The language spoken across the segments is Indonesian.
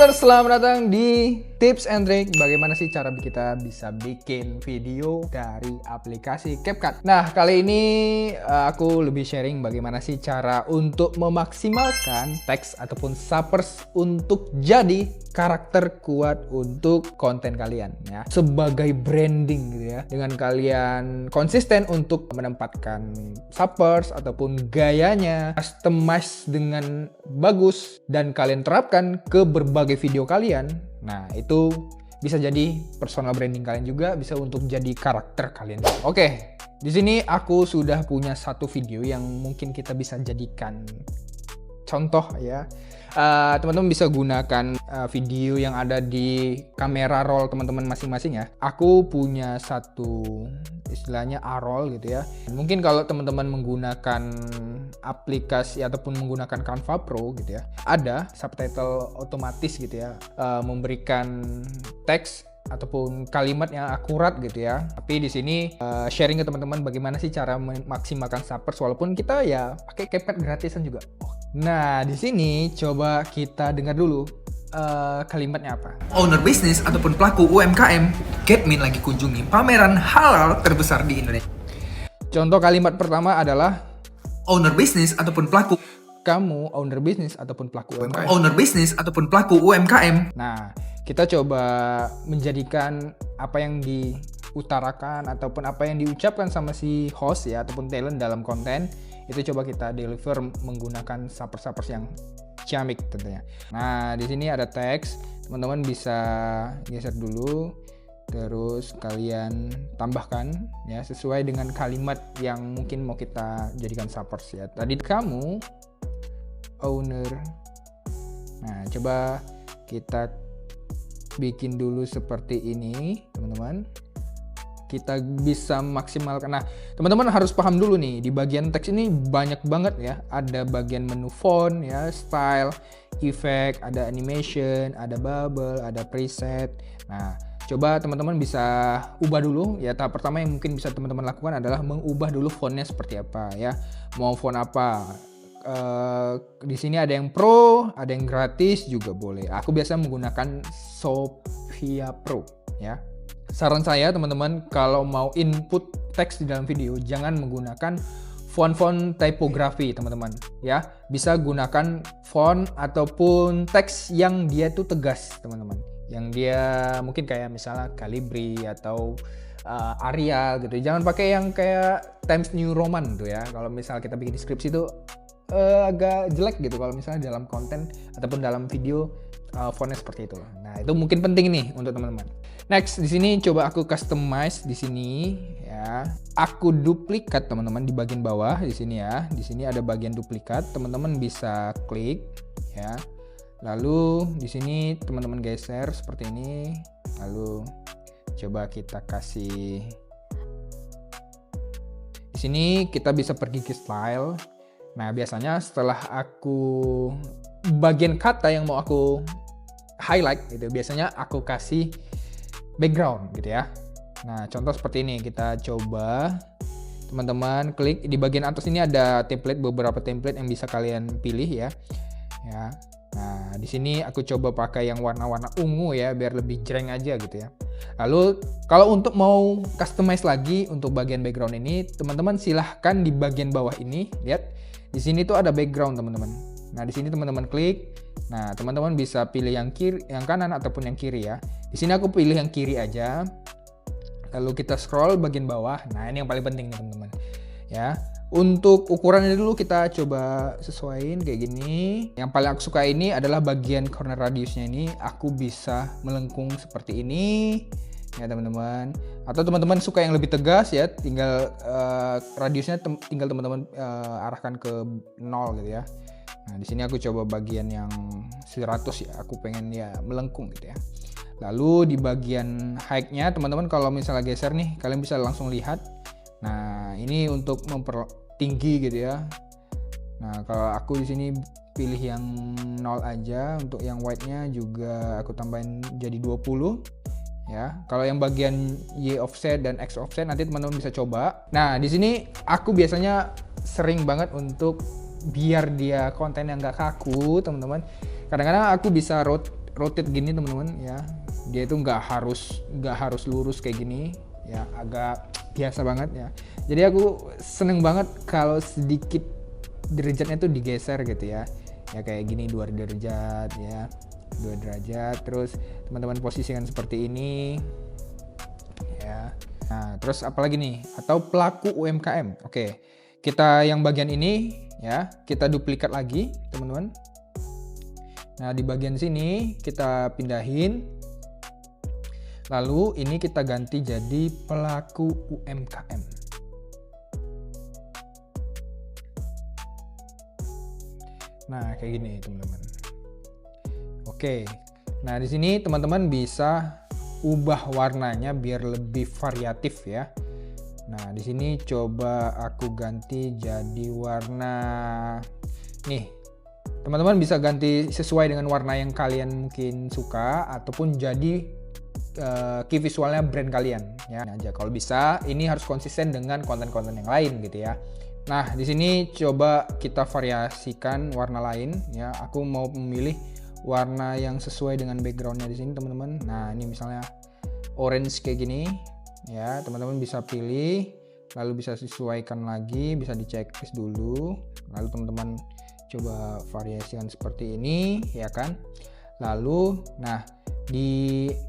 Youtubers, selamat datang di Tips and Trick bagaimana sih cara kita bisa bikin video dari aplikasi CapCut. Nah, kali ini aku lebih sharing bagaimana sih cara untuk memaksimalkan teks ataupun suppers untuk jadi karakter kuat untuk konten kalian ya. Sebagai branding gitu ya. Dengan kalian konsisten untuk menempatkan suppers ataupun gayanya customize dengan bagus dan kalian terapkan ke berbagai video kalian. Nah, itu bisa jadi personal branding kalian juga, bisa untuk jadi karakter kalian. Oke, di sini aku sudah punya satu video yang mungkin kita bisa jadikan contoh ya. Teman-teman bisa gunakan video yang ada di kamera roll teman-teman masing-masing ya. Aku punya satu istilahnya A-roll gitu ya. Mungkin kalau teman-teman menggunakan aplikasi ataupun menggunakan Canva Pro gitu ya, ada subtitle otomatis gitu ya, memberikan teks ataupun kalimat yang akurat gitu ya. Tapi di sini sharing ke teman-teman bagaimana sih cara memaksimalkan suppers walaupun kita ya pakai CapCut gratisan juga. Nah, di sini coba kita dengar dulu kalimatnya apa. Owner bisnis ataupun pelaku UMKM, Getmin lagi kunjungi pameran halal terbesar di Indonesia. Contoh kalimat pertama adalah Owner bisnis ataupun pelaku kamu owner bisnis ataupun pelaku UMKM. Owner bisnis ataupun pelaku UMKM. Nah, kita coba menjadikan apa yang diutarakan ataupun apa yang diucapkan sama si host ya ataupun talent dalam konten itu coba kita deliver menggunakan suppers yang ciamik tentunya. Nah, di sini ada teks, teman-teman bisa geser dulu, terus kalian tambahkan ya sesuai dengan kalimat yang mungkin mau kita jadikan suppers ya. Tadi kamu owner. Nah, coba kita bikin dulu seperti ini, teman-teman. Kita bisa maksimalkan. Nah, teman-teman harus paham dulu nih, di bagian teks ini banyak banget ya. Ada bagian menu font ya, style, effect, ada animation, ada bubble, ada preset. Nah, coba teman-teman bisa ubah dulu ya. Tahap pertama yang mungkin bisa teman-teman lakukan adalah mengubah dulu fontnya seperti apa ya. Mau font apa? Di sini ada yang pro, ada yang gratis juga boleh. Aku biasa menggunakan Sophia Pro ya. Saran saya teman-teman kalau mau input teks di dalam video jangan menggunakan font-font typography teman-teman ya. Bisa gunakan font ataupun teks yang dia tuh tegas teman-teman. Yang dia mungkin kayak misalnya Calibri atau Arial gitu. Jangan pakai yang kayak Times New Roman tuh ya. Kalau misalnya kita bikin deskripsi tuh agak jelek gitu kalau misalnya dalam konten ataupun dalam video fontnya seperti itu. Nah, itu mungkin penting nih untuk teman-teman. Next, di sini coba aku customize di sini ya. Aku duplikat teman-teman di bagian bawah di sini ya. Di sini ada bagian duplikat, teman-teman bisa klik ya. Lalu di sini teman-teman geser seperti ini. Lalu coba kita kasih di sini kita bisa pergi ke style. Nah, biasanya setelah aku bagian kata yang mau aku highlight gitu, biasanya aku kasih background gitu ya. Nah, contoh seperti ini kita coba. Teman-teman klik di bagian atas ini ada template, beberapa template yang bisa kalian pilih ya. Ya. Nah, di sini aku coba pakai yang warna-warna ungu ya biar lebih jreng aja gitu ya. Lalu kalau untuk mau customize lagi untuk bagian background ini, teman-teman silahkan di bagian bawah ini lihat. Di sini tuh ada background teman-teman. Nah, di sini teman-teman klik. Nah, teman-teman bisa pilih yang kiri, yang kanan ataupun yang kiri ya. Di sini aku pilih yang kiri aja. Lalu kita scroll bagian bawah. Nah, ini yang paling penting nih teman-teman. Ya. Untuk ukurannya dulu kita coba sesuaiin kayak gini. Yang paling aku suka ini adalah bagian corner radiusnya ini. Aku bisa melengkung seperti ini. Ya teman-teman, atau teman-teman suka yang lebih tegas ya, tinggal radiusnya tinggal teman-teman arahkan ke 0 gitu ya. Nah, di sini aku coba bagian yang 100 ya, aku pengen ya melengkung gitu ya. Lalu di bagian height-nya teman-teman kalau misalnya geser nih, kalian bisa langsung lihat. Nah, ini untuk mempertinggi gitu ya. Nah, kalau aku di sini pilih yang 0 aja, untuk yang white-nya juga aku tambahin jadi 20. Ya, kalau yang bagian Y offset dan X offset nanti teman-teman bisa coba. Nah, di sini aku biasanya sering banget untuk biar dia konten yang nggak kaku, teman-teman. Kadang-kadang aku bisa rotate gini teman-teman ya. Dia itu nggak harus lurus kayak gini ya, agak biasa banget ya. Jadi aku seneng banget kalau sedikit derajatnya tuh digeser gitu ya. Ya kayak gini 2 derajat ya. 2 derajat, terus teman-teman posisikan seperti ini ya. Nah, terus apalagi nih? Atau pelaku UMKM. Oke, kita yang bagian ini ya, kita duplikat lagi teman-teman. Nah, di bagian sini kita pindahin. Lalu ini kita ganti jadi pelaku UMKM. Nah, kayak gini teman-teman. Oke. Nah, di sini teman-teman bisa ubah warnanya biar lebih variatif ya. Nah, di sini coba aku ganti jadi warna nih. Teman-teman bisa ganti sesuai dengan warna yang kalian mungkin suka ataupun jadi key visualnya brand kalian ya. Nah, aja kalau bisa ini harus konsisten dengan konten-konten yang lain gitu ya. Nah, di sini coba kita variasikan warna lain ya. Aku mau memilih warna yang sesuai dengan backgroundnya di sini teman-teman. Nah, ini misalnya orange kayak gini ya, teman-teman bisa pilih, lalu bisa sesuaikan lagi, bisa dicek dulu, lalu teman-teman coba variasikan seperti ini ya kan. Lalu nah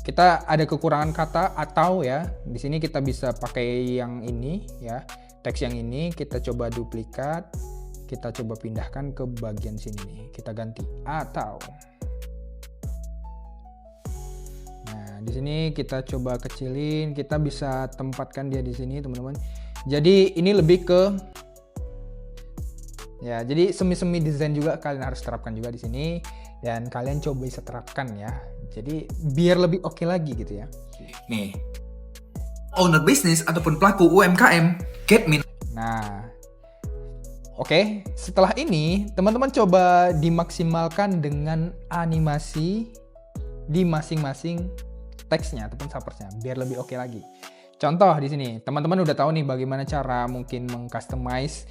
kita ada kekurangan kata atau ya, di sini kita bisa pakai yang ini ya, teks yang ini kita coba duplikat, kita coba pindahkan ke bagian sini nih, kita ganti atau. Di sini kita coba kecilin, kita bisa tempatkan dia di sini teman-teman. Jadi ini lebih ke ya, jadi semi-semi desain juga kalian harus terapkan juga di sini dan kalian coba bisa terapkan ya. Jadi biar lebih oke lagi gitu ya. Nih, owner bisnis ataupun pelaku UMKM, Getmin. Nah, oke, setelah ini teman-teman coba dimaksimalkan dengan animasi di masing-masing teksnya ataupun suppersnya biar lebih oke lagi. Contoh di sini, teman-teman udah tahu nih bagaimana cara mungkin mengcustomize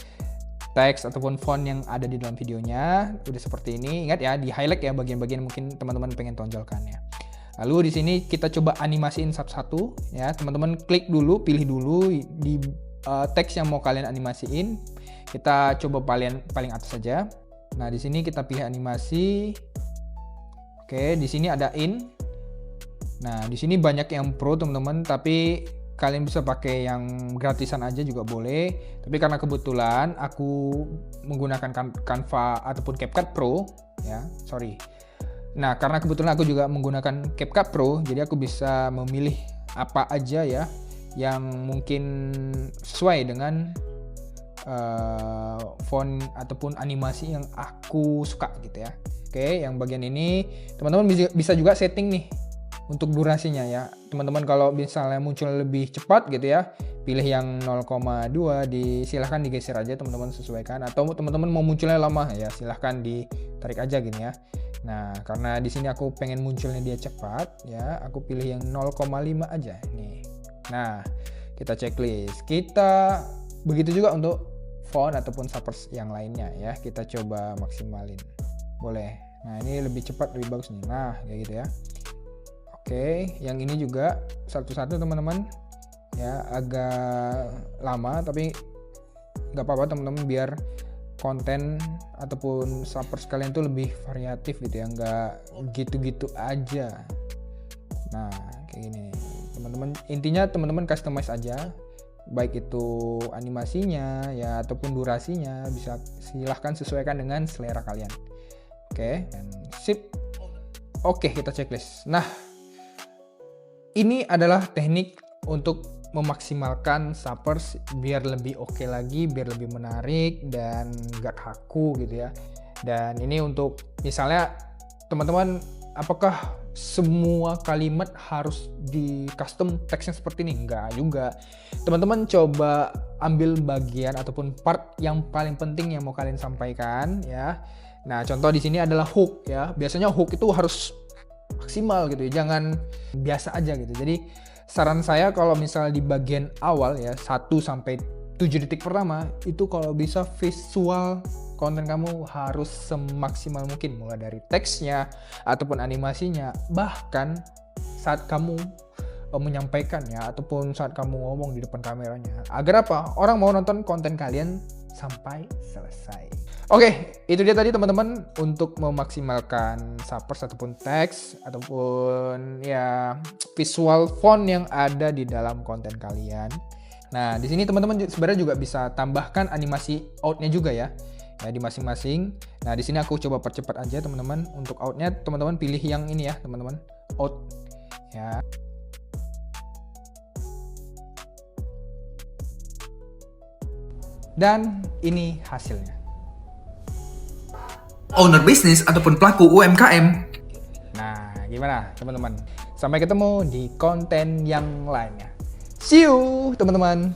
teks ataupun font yang ada di dalam videonya. Udah seperti ini. Ingat ya, di highlight ya bagian-bagian mungkin teman-teman pengen tonjolkan ya. Lalu di sini kita coba animasiin satu-satu ya. Teman-teman klik dulu, pilih dulu di teks yang mau kalian animasiin. Kita coba paling atas saja. Nah, di sini kita pilih animasi. Oke, di sini ada in. Nah, di sini banyak yang pro teman-teman, tapi kalian bisa pakai yang gratisan aja juga boleh. Tapi karena kebetulan aku menggunakan Canva ataupun CapCut Pro, ya, sorry. Nah, karena kebetulan aku juga menggunakan CapCut Pro, jadi aku bisa memilih apa aja ya yang mungkin sesuai dengan font ataupun animasi yang aku suka gitu ya. Oke, yang bagian ini teman-teman bisa juga setting nih untuk durasinya ya. Teman-teman kalau misalnya muncul lebih cepat gitu ya, pilih yang 0,2, silahkan digeser aja teman-teman, sesuaikan. Atau teman-teman mau munculnya lama ya, silahkan ditarik aja gini ya. Nah, karena di sini aku pengen munculnya dia cepat ya, aku pilih yang 0,5 aja nih. Nah, kita checklist. Kita begitu juga untuk font ataupun suppers yang lainnya ya. Kita coba maksimalin. Boleh. Nah, ini lebih cepat, lebih bagus nih. Nah, kayak gitu ya. Oke, yang ini juga satu-satu teman-teman ya, agak lama tapi nggak apa-apa teman-teman, biar konten ataupun suppers kalian tuh lebih variatif gitu ya, nggak gitu-gitu aja. Nah, kayak gini teman-teman, intinya teman-teman customize aja, baik itu animasinya ya ataupun durasinya, bisa silahkan sesuaikan dengan selera kalian. Oke, dan sip. Oke, kita checklist. Nah, ini adalah teknik untuk memaksimalkan suppers biar lebih oke lagi, biar lebih menarik dan gak kaku gitu ya. Dan ini untuk misalnya teman-teman, apakah semua kalimat harus di custom teksnya seperti ini? Enggak juga. Teman-teman coba ambil bagian ataupun part yang paling penting yang mau kalian sampaikan ya. Nah, contoh di sini adalah hook ya. Biasanya hook itu harus maksimal gitu ya, jangan biasa aja gitu. Jadi saran saya kalau misalnya di bagian awal ya, 1 sampai 7 detik pertama itu kalau bisa visual konten kamu harus semaksimal mungkin, mulai dari teksnya ataupun animasinya, bahkan saat kamu menyampaikannya ataupun saat kamu ngomong di depan kameranya. Agar apa? Orang mau nonton konten kalian sampai selesai. Oke, itu dia tadi teman-teman untuk memaksimalkan suppers ataupun teks ataupun ya visual font yang ada di dalam konten kalian. Nah, di sini teman-teman sebenarnya juga bisa tambahkan animasi outnya juga ya di masing-masing. Nah, di sini aku coba percepat aja teman-teman. Untuk outnya teman-teman pilih yang ini ya teman-teman, out ya. Dan ini hasilnya. Owner bisnis ataupun pelaku UMKM. Nah, gimana teman-teman? Sampai ketemu di konten yang lainnya. See you teman-teman.